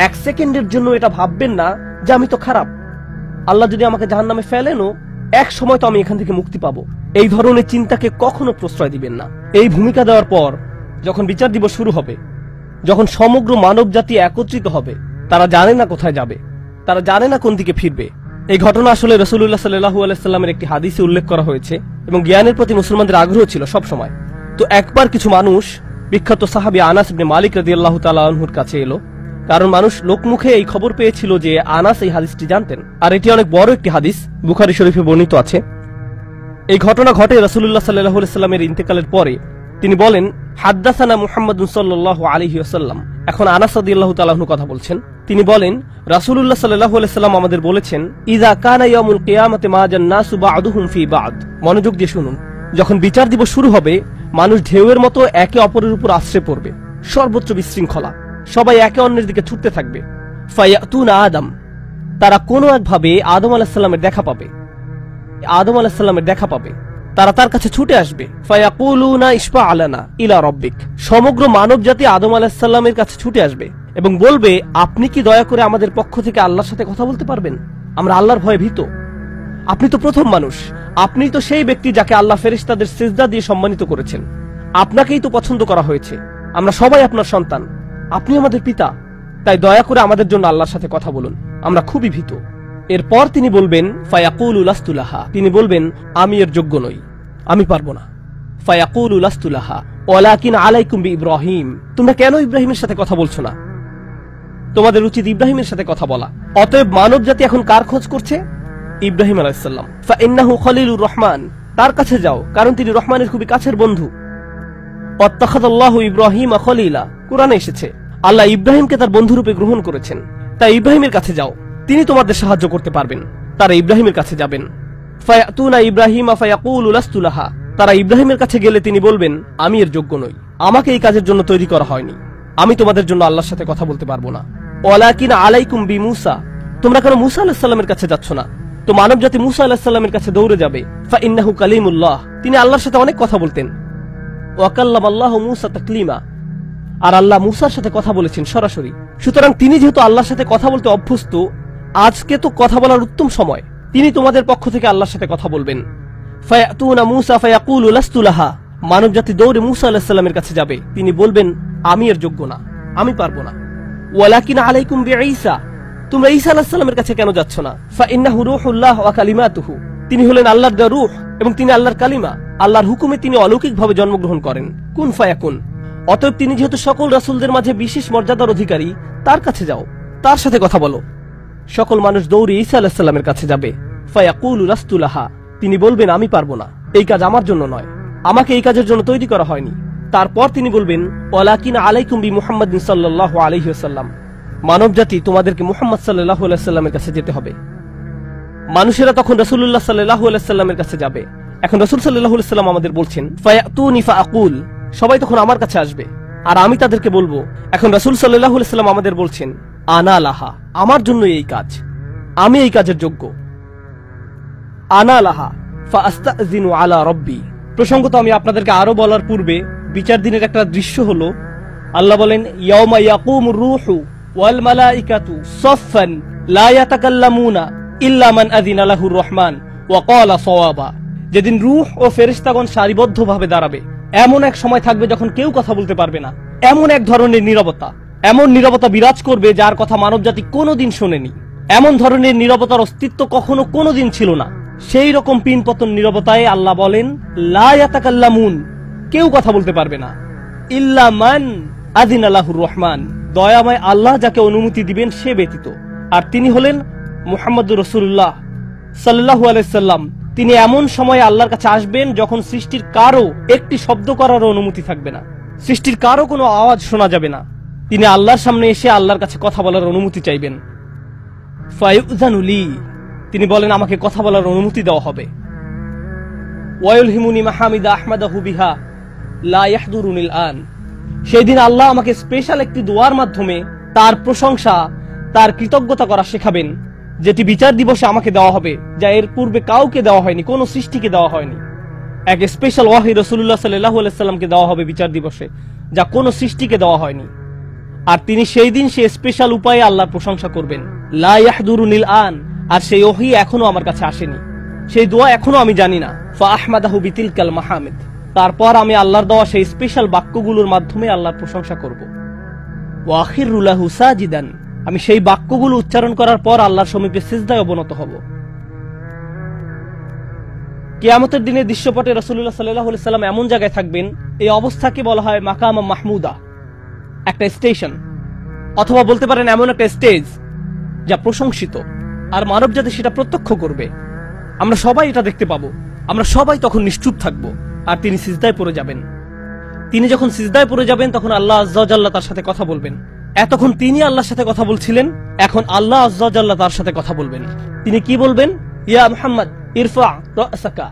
এক সেকেন্ডের জন্য এটা ভাববেন না যে আমি তো খারাপ, আল্লাহ যদি আমাকে জাহান্নামে ফেলেনও এক সময় তো আমি এখান থেকে মুক্তি পাবো। এই ধরনের চিন্তাকে কখনো প্রশ্রয় দিবেন না। এই ভূমিকা দেওয়ার পর যখন বিচার দিবস শুরু হবে, যখন সমগ্র মানব জাতি একত্রিত হবে, তারা জানে না কোথায় যাবে, তারা জানে না কোন দিকে ফিরবে। এই ঘটনা আসলে রাসূলুল্লাহ সাল্লাল্লাহু আলাইহি সাল্লামের একটি হাদিসে উল্লেখ করা হয়েছে এবং জ্ঞানের প্রতি মুসলমানদের আগ্রহ ছিল সব সময়। তো একবার কিছু মানুষ বিখ্যাত সাহাবী আনাস ইবনে মালিক রাদিয়াল্লাহু তাআলা আনহুর কাছে এলো, কারণ মানুষ লোকমুখে এই খবর পেয়েছিল যে আনাস এই হাদিসটি জানতেন, আর এটি অনেক বড় একটি হাদিস, বুখারী শরীফে বর্ণিত আছে। এই ঘটনা ঘটে রাসূলুল্লাহ সাল্লাল্লাহু আলাইহি সাল্লামের ইন্তেকালের পরে। তিনি বলেন, হাদ্দাসানা মুহাম্মাদুন সাল্লাল্লাহু আলাইহি ওয়াসাল্লাম। এখন আনাস রাদিয়াল্লাহু তাআলা আনহু কথা বলছেন। তিনি বলেন, রাসূলুল্লাহ সাল্লাল্লাহু আলাইহি সাল্লাম আমাদের বলেছেন, ইযা কানা ইয়াউমুল কিয়ামাতি মাজান নাসু বা'দুহুম ফি বা'দ। মনোযোগ দিয়ে শুনুন। যখন বিচার দিবস শুরু হবে, মানুষ ঢেউয়ের মতো একে অপরের উপর আশ্রয় পড়বে, সর্বোচ্চ বিশৃঙ্খলা, সবাই একে অন্যের দিকে ছুটতে থাকবে। ফায়াতুনা আদম, তারা কোনো একভাবে আদম আলাইহিস সালামের দেখা পাবে, আদম আলাইহিস সালামের দেখা পাবে, তারা তার কাছে ছুটে আসবে। ফায়াকুলুনা ইশফা আলানা ইলা রাব্বিক, সমগ্র মানব জাতি আদম আলাইহিস সালামের কাছে ছুটে আসবে এবং বলবে, আপনি কি দয়া করে আমাদের পক্ষ থেকে আল্লাহর সাথে কথা বলতে পারবেন? আমরা আল্লাহর ভয়ে ভীত। আপনি তো প্রথম মানুষ, আপনি তো সেই ব্যক্তি যাকে আল্লাহ ফেরেশতাদের সিজদা দিয়ে সম্মানিত করেছেন, আপনাকেই তো পছন্দ করা হয়েছে, আমরা সবাই আপনার সন্তান, আপনি আমাদের পিতা, তাই দয়া করে আমাদের জন্য আল্লাহর সাথে কথা বলুন, আমরা খুবই ভীত। এরপর তিনি বলবেন, ফায়াকুলু লাস্তু লাহা, তিনি বলবেন, আমি এর যোগ্য নই, আমি পারবো না। ফায়াকুলু লাস্তু লাহা ওয়ালাকিন আলাইকুম বিইব্রাহিম, তোমরা কেন ইব্রাহিমের সাথে কথা বলছো না? তোমাদের উচিত ইব্রাহিমের সাথে কথা বলা। অতএব মানব জাতি এখন কার খোঁজ করছে? ইব্রাহিম আলাইহিস সালাম। ফাইন্নাহু খলিলুর রহমান, তার কাছে যাও, কারণ তিনি রহমানের খুবই কাছের বন্ধু। ওয়াত্তাখাযাল্লাহু ইব্রাহিমা খলিলা, কুরআনে এসেছে আল্লাহ ইব্রাহিমকে তার বন্ধুরূপে গ্রহণ করেছেন। তাই ইব্রাহিমের কাছে যাও, তিনি তোমাদের সাহায্য করতে পারবেন। তারা ইব্রাহিমের কাছে যাবেন। ফায়াতুনা ইব্রাহিমা ফায়াকুলু লাস্তু লাহা, তারা ইব্রাহিমের কাছে গেলে তিনি বলবেন, আমি এর যোগ্য নই, আমাকে এই কাজের জন্য তৈরি করা হয়নি, আমি তোমাদের জন্য আল্লাহর সাথে কথা বলতে পারবো না। ওয়ালাকিন আলাইকুম বিমূসা, তোমরা কেন মূসা আলাইহিস সালামের কাছে যাচ্ছ না? তো মানব জাতি মূসা আলাইহিস সালামের কাছে দৌড়ে যাবে। ফাইন্নাহু কালিমুল্লাহ, তিনি আল্লাহর সাথে অনেক কথা বলতেন। ওয়া কাল্লামাল্লাহু মূসা তাকলিমা, আর আল্লাহ মূসার সাথে কথা বলেছেন সরাসরি। সুতরাং তিনি যেহেতু আল্লাহর সাথে কথা বলতে অভ্যস্ত, আজকে তো কথা বলার উত্তম সময়, তিনি তোমাদের পক্ষ থেকে আল্লাহর সাথে কথা বলবেন। ফায়াতুনা মূসা ফায়াকুলু লাস্তু লাহা, মানব জাতি দৌড়ে মূসা আলাইহিস সালামের কাছে যাবে, তিনি বলবেন, আমি এর যোগ্য না, আমি পারবো না। ওয়ালাকিন আলাইকুম বিঈসা, তোমরা ঈসা আলাইহিস সালামের কাছে কেন যাচ্ছ না? ফাইন্নাহু রূহুল্লাহ ওয়া কালিমাতুহু, তিনি হলেন আল্লাহর দেওয়া রূহ এবং তিনি আল্লাহর কালিমা, আল্লাহর হুকুমে তিনি অলৌকিকভাবে জন্মগ্রহণ করেন, কুন ফায়াকুন। অতএব তিনি যেহেতু সকল রাসূলদের মাঝে বিশেষ মর্যাদার অধিকারী, তার কাছে যাও, তার সাথে কথা বলো। সকল মানুষ দৌড়ে ঈসা আলাইহিস সালামের কাছে যাবে। ফায়াকুলু লাস্তু লাহা, তিনি বলবেন, আমি পারবো না, এই কাজ আমার জন্য নয়, আমাকে এই কাজের জন্য তৈরি করা হয়নি। তারপর তিনি বলবেন, ওয়ালাকিন আলাইকুম বিমুহাম্মাদিন সাল্লাল্লাহু আলাইহি ওয়াসাল্লাম, মানব জাতি তোমাদেরকে মুহাম্মদ সাল্লাল্লাহু আলাইহি ওয়াসাল্লামের কাছে যেতে হবে। মানুষেরা তখন রাসূলুল্লাহ সাল্লাল্লাহু আলাইহি ওয়াসাল্লামের কাছে যাবে। এখন রাসূল সাল্লাল্লাহু আলাইহি ওয়াসাল্লাম আমাদের বলছেন, ফায়াতুনি ফাআকুল, সবাই তখন আমার কাছে আসবে আর আমি তাদেরকে বলবো। এখন রাসূল সাল্লাল্লাহু আলাইহি ওয়াসাল্লাম আমাদের বলছেন, আনা লাহা, আমার জন্য এই কাজ, আমি এই কাজের যোগ্য। আনা লাহা ফাআস্তাযিনু আলা রাব্বি। প্রসঙ্গত আমি আপনাদেরকে আরো বলার পূর্বে বিচার দিনের একটা দৃশ্য হলো, আল্লাহ বলেন, ইয়াউমা ইয়াকুমুর রূহু ওয়াল মালাইকাতু সাফফান লা ইয়াতাকাল্লামুনা ইল্লা মান আযিনা লাহুর রহমান ওয়া ক্বালা সাওয়াবা। যেদিন রূহ ও ফেরেশতাগণ সারিবদ্ধভাবে দাঁড়াবে, এমন এক সময় থাকবে যখন কেউ কথা বলতে পারবে না, এমন এক ধরনের নীরবতা, এমন নীরবতা বিরাজ করবে যার কথা মানবজাতি কোনোদিন শোনেনি। এমন ধরনের নীরবতার অস্তিত্ব কখনো কোনোদিন ছিল না। সেই রকম পিনপতন নীরবতায় আল্লাহ বলেন, লা ইয়াতাকাল্লামুন, কেউ কথা বলতে পারবে না, ইল্লা মান আযিনা লাহুর রহমান, দয়াময় আল্লাহ যাকে অনুমতি দিবেন সে ব্যতীত। আর তিনি হলেন মুহাম্মদুর রাসূলুল্লাহ সাল্লাল্লাহু আলাইহি সাল্লাম। তিনি এমন সময় আল্লাহর কাছে আসবেন যখন সৃষ্টির কারো একটি শব্দ করার অনুমতি থাকবে না, সৃষ্টির কারো কোনো আওয়াজ শোনা যাবে না। তিনি আল্লাহর সামনে এসে আল্লাহর কাছে কথা বলার অনুমতি চাইবেন। ফায়ুযানু লি, তিনি বলেন, আমাকে কথা বলার অনুমতি দেওয়া হবে। ওয়ায়ুলহিমুনি মাহামিদা আহমাদাহু বিহা লা ইয়াহদুরুনিল আন, সেই দিন আল্লাহ আমাকে স্পেশাল একটি দোয়ার মাধ্যমে তার প্রশংসা, তার কৃতজ্ঞতা করা শেখাবেন, যেটি বিচার দিবসে আমাকে দেওয়া হবে, যা এর পূর্বে কাউকে দেওয়া হয়নি, কোন সৃষ্টিকে দেওয়া হয়নি। এক স্পেশাল ওয়াহি রাসূলুল্লাহ সাল্লাল্লাহু আলাইহি সাল্লামকে দেওয়া হবে বিচার দিবসে, যা কোন সৃষ্টিকে দেওয়া হয়নি। আর তিনি সেই দিন সে স্পেশাল উপায়ে আল্লাহর প্রশংসা করবেন। লা ইয়াহদুরুনিল আন, আর সেই ওহী এখনো আমার কাছে আসেনি, সেই দোয়া এখনো আমি জানি না। ফা আহমাদাহু বিতিলকাল মাহামিদ, তারপর আমি আল্লাহর দেওয়া সেই স্পেশাল বাক্যগুলোর মাধ্যমে আল্লাহর প্রশংসা করব। ওয়া আখিরু লাহু সাজিদান, আমি সেই বাক্যগুলো উচ্চারণ করার পর আল্লাহর সমীপে সিজদায় অবনত হব। কিয়ামতের দিনে দৃশ্যপটে রাসূলুল্লাহ সাল্লাল্লাহু আলাইহি সাল্লাম এমন জায়গায় থাকবেন, এই অবস্থাকে বলা হয় মাকাম মাহমুদা, একটা স্টেশন, অথবা বলতে পারেন এমন একটা স্টেজ যা প্রশংসিত, আর মানব জাতি সেটা প্রত্যক্ষ করবে। আমরা সবাই এটা দেখতে পাবো। আমরা সবাই তখন নিশ্চুপ থাকব, আর তিনি সিজদায় পড়ে যাবেন। তিনি যখন সিজদায় পড়ে যাবেন তখন আল্লাহ আজ্জা ওয়া জাল্লা তার সাথে কথা বলবেন। এতক্ষণ তিনি আল্লাহর সাথে কথা বলছিলেন, এখন আল্লাহ আজ্জা ওয়া জাল্লা তার সাথে কথা বলবেন। তিনি কি বলবেন? ইয়া মুহাম্মদ ইরফা রাসাকা,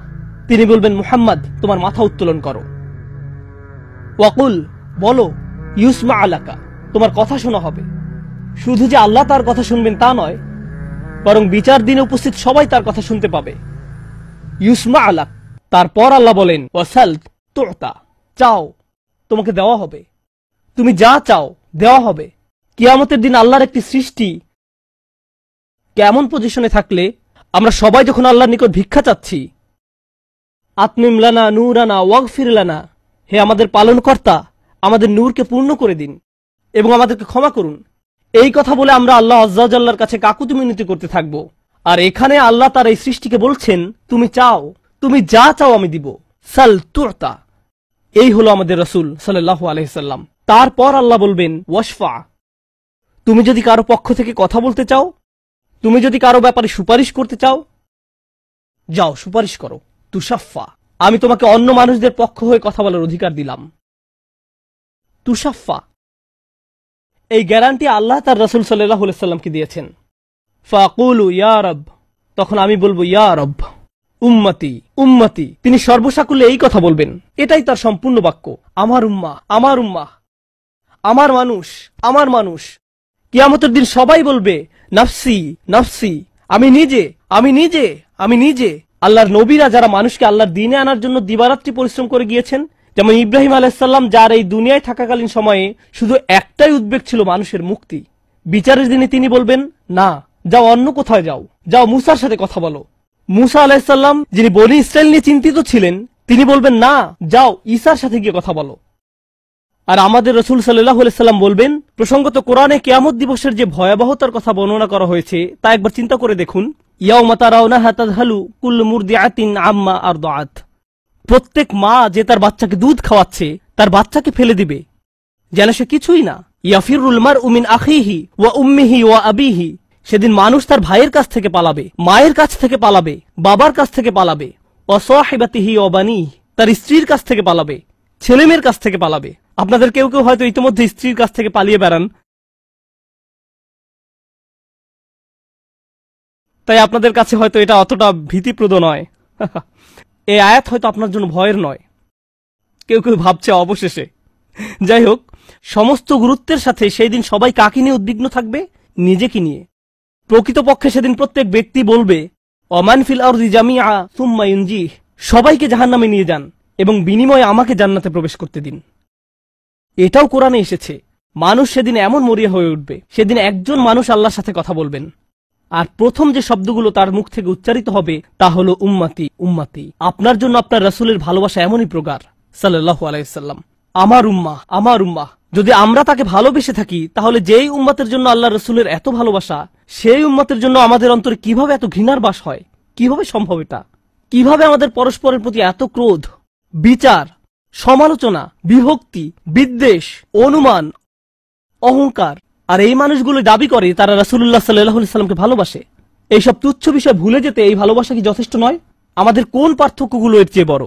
তিনি বলবেন মুহাম্মদ তোমার মাথা উত্তোলন করো। ওয়াকুল, বলো, ইউসমা আলাকা, তোমার কথা শোনা হবে। শুধু যে আল্লাহ তার কথা শুনবেন তা নয়, বরং বিচার দিনে উপস্থিত সবাই তার কথা শুনতে পাবে। ইউসমা আলাক, তারপর আল্লাহ বলেন ওয়াসাল তুতা, চাও তোমাকে দেওয়া হবে, তুমি যা চাও দেওয়া হবে। কিয়ামতের দিন আল্লাহর একটি সৃষ্টি কেমন পজিশনে থাকলে আমরা সবাই যখন আল্লাহর নিকট ভিক্ষা চাচ্ছি, আতমিম লানা নূরানা ওয়াগফির লানা, হে আমাদের পালনকর্তা, আমাদের নূরকে পূর্ণ করে দিন এবং আমাদেরকে ক্ষমা করুন, এই কথা বলে আমরা আল্লাহ আজ্জা ওয়া জাল্লার কাছে কাকুতি মিনতি করতে থাকবো। আর এখানে আল্লাহ তার এই সৃষ্টিকে বলছেন তুমি চাও, তুমি যা চাও আমি দিব। সাল তুতা, এই হলো আমাদের রাসূল সাল্লাল্লাহু আলাইহি সাল্লাম। তারপর আল্লাহ বলবেন ওয়াশফা, তুমি যদি কারো পক্ষ থেকে কথা বলতে চাও, তুমি যদি কারো ব্যাপারে সুপারিশ করতে চাও, যাও সুপারিশ করো। তুশাফা, আমি তোমাকে অন্য মানুষদের পক্ষ হয়ে কথা বলার অধিকার দিলাম। তুশাফা, এই গ্যারান্টি আল্লাহ তার রাসূল সাল্লাল্লাহু আলাইহি সাল্লামকে দিয়েছেন। ফাকুলু ইয়া রব, তখন আমি বলবো ইয়া রব, উম্মতি উম্মতি, তিনি সর্বসাকুল্যে এই কথা বলবেন। এটাই তার সম্পূর্ণ বাক্য, আমার উম্মাহ আমার উম্মাহ, আমার মানুষ আমার মানুষ। কিয়ামতের দিন সবাই বলবে নাফসি নাফসি, আমি নিজে আমি নিজে আমি নিজে। আল্লাহর নবীরা যারা মানুষকে আল্লাহর দ্বীনে আনার জন্য দিবারাত্রি পরিশ্রম করে গিয়েছেন, যেমন ইব্রাহিম আলাইহিস সালাম, যার এই দুনিয়ায় থাকাকালীন সময়ে শুধু একটাই উদ্বেগ ছিল মানুষের মুক্তি। বিচারের দিনে তিনি বলবেন না, যাও অন্য কোথায় যাও, যাও মুসার সাথে কথা বলো। মুসা আলাইহিস সালাম, যিনি বনি ইসরাইল নিয়ে চিন্তিত ছিলেন, তিনি বলবেন না, যাও ঈসার সাথে গিয়ে কথা বলো। আর আমাদের রাসূল সাল্লাল্লাহু আলাইহি সাল্লাম বলবেন, প্রসঙ্গত কোরআনে কিয়ামত দিবসের যে ভয়াবহতার কথা বর্ণনা করা হয়েছে তা একবার চিন্তা করে দেখুন। ইয়াউমা তারাউনাহা তাযহালু কুল্লু মুরদিআতিন আম্মা আরদাআত, প্রত্যেক মা যে তার বাচ্চাকে দুধ খাওয়াচ্ছে তার বাচ্চাকে ফেলে দিবে যেন সে কিছুই না। ইয়াফিরুল মারউ মিন আখিহি ওয়া উম্মিহি ওয়া আবিহি, সেদিন মানুষ তার ভাইয়ের কাছ থেকে পালাবে, মায়ের কাছ থেকে পালাবে, বাবার কাছ থেকে পালাবে। ওয়া সাহিবাতিহি ওয়া বানিহি, তার স্ত্রীর কাছ থেকে পালাবে, ছেলেমেয়ের কাছ থেকে পালাবে। আপনাদের কেউ কেউ হয়তো ইতিমধ্যে স্ত্রীর কাছ থেকে পালিয়ে বেড়ান, তাই আপনাদের কাছে হয়তো এটা অতটা ভীতিপ্রদ নয়। এই আয়াত হয়তো আপনার জন্য ভয়ের নয়, কেউ কেউ ভাবছে অবশেষে। যাই হোক, সমস্ত গুরুত্বের সাথে সেই দিন সবাই কাকে নিয়ে উদ্বিগ্ন থাকবে? নিজেকে নিয়ে। প্রকৃতপক্ষে সেদিন প্রত্যেক ব্যক্তি বলবে ওমান ফিল আরদি জামিআ সুম্মা ইউনজিহ, সবাইকে জাহান্নামে নিয়ে যান এবং বিনিময়ে আমাকে জান্নাতে প্রবেশ করতে দিন। এটাও কোরআনে এসেছে। মানুষ সেদিন এমন মরিয়া হয়ে উঠবে, সেদিন একজন মানুষ আল্লাহর সাথে কথা বলবেন, আর প্রথম যে শব্দগুলো তার মুখ থেকে উচ্চারিত হবে তা হলো উম্মতি উম্মতি। আপনার জন্য আপনার রাসূলের ভালোবাসা এমনই প্রগাঢ় সাল্লাল্লাহু আলাইহি সাল্লাম, আমার উম্মাহ আমার উম্মাহ। যদি আমরা তাকে ভালোবেসে থাকি, তাহলে যেই উম্মতের জন্য আল্লাহ রাসূলের এত ভালোবাসা, সেই উম্মতের জন্য আমাদের অন্তরে কিভাবে এত ঘৃণার বাস হয়? কিভাবে সম্ভব এটা? কিভাবে আমাদের পরস্পরের প্রতি এত ক্রোধ, বিচার, সমালোচনা, বিভক্তি, বিদ্বেষ, অনুমান, অহংকার? আর এই মানুষগুলো দাবি করে তারা রাসূলুল্লাহ সাল্লাল্লাহু আলাইহি সাল্লামকে ভালোবাসে। এইসব তুচ্ছ বিষয় ভুলে যেতে এই ভালোবাসা কি যথেষ্ট নয়? আমাদের কোন পার্থক্যগুলো এর চেয়ে বড়?